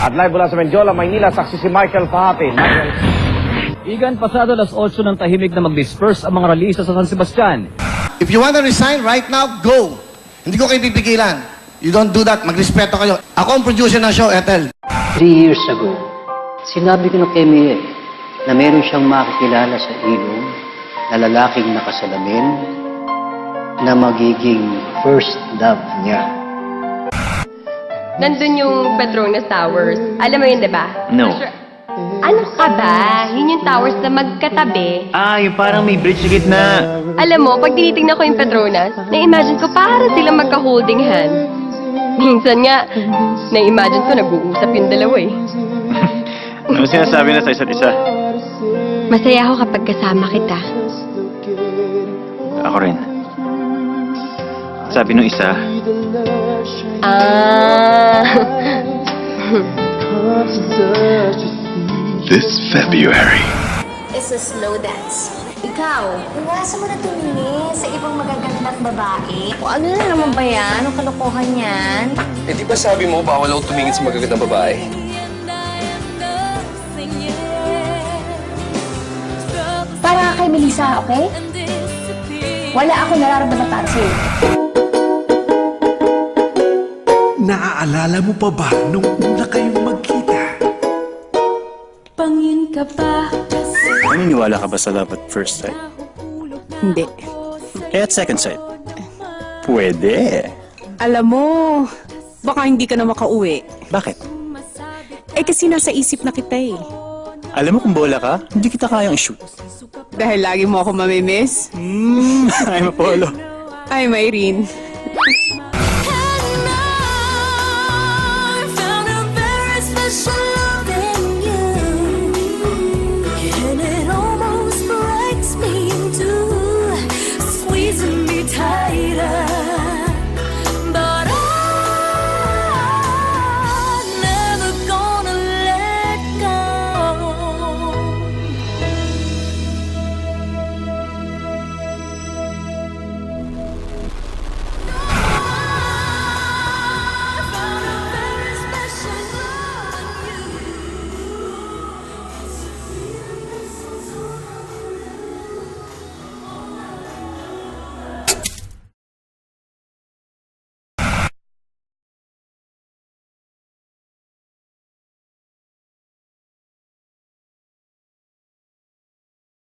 At live mula sa Mendiola, Maynila, saksi si Michael Pahati. Michael. Igan, pasado alas 8 ng tahimik na mag-disperse ang mga rallyista sa San Sebastian. If you want to resign right now, go. Hindi ko kayo pipigilan. You don't do that. Magrespeto kayo. Ako ang producer ng show, Ethel. 3 years ago, sinabi ko na kay Mie na meron siyang makikilala sa ilong na lalaking nakasalamin na magiging first love niya. Nandun yung Petronas Towers. Alam mo yun, diba? No. Ano ka ba? Yun yung towers na magkatabi. Yung parang may bridge sa gitna. Alam mo, pag tinitingnan ko yung Petronas, na-imagine ko para silang magka-holding hand. Minsan nga, na-imagine ko nag-uusap yung dalawa eh. Ano sinasabi na sa isa't isa? Masaya ako kapag kasama kita. Ako rin. Sabi nung isa, This February. It's a slow dance. Ikaw, iwasan mo na tumingin sa ibang magagandang babae. O ano na naman ba yan? Anong kalokohan yan? Eh di ba sabi mo bawal ako tumingin sa magagandang babae? Para kay Melissa, okay? Wala ako nararamdaman para sa'yo. Naaalala mo pa ba nung una kayong magkita? Pangin ka pa. naniniwala ka ba sa love at first sight? Hindi. Eh at second sight? Pwede. Alam mo, baka hindi ka na makauwi. Bakit? Eh kasi nasa isip na kita eh. Alam mo kung bola ka, hindi kita kayang i-shoot. Dahil lagi mo ako mamimiss? I'm Apollo. Ay, Mayrene.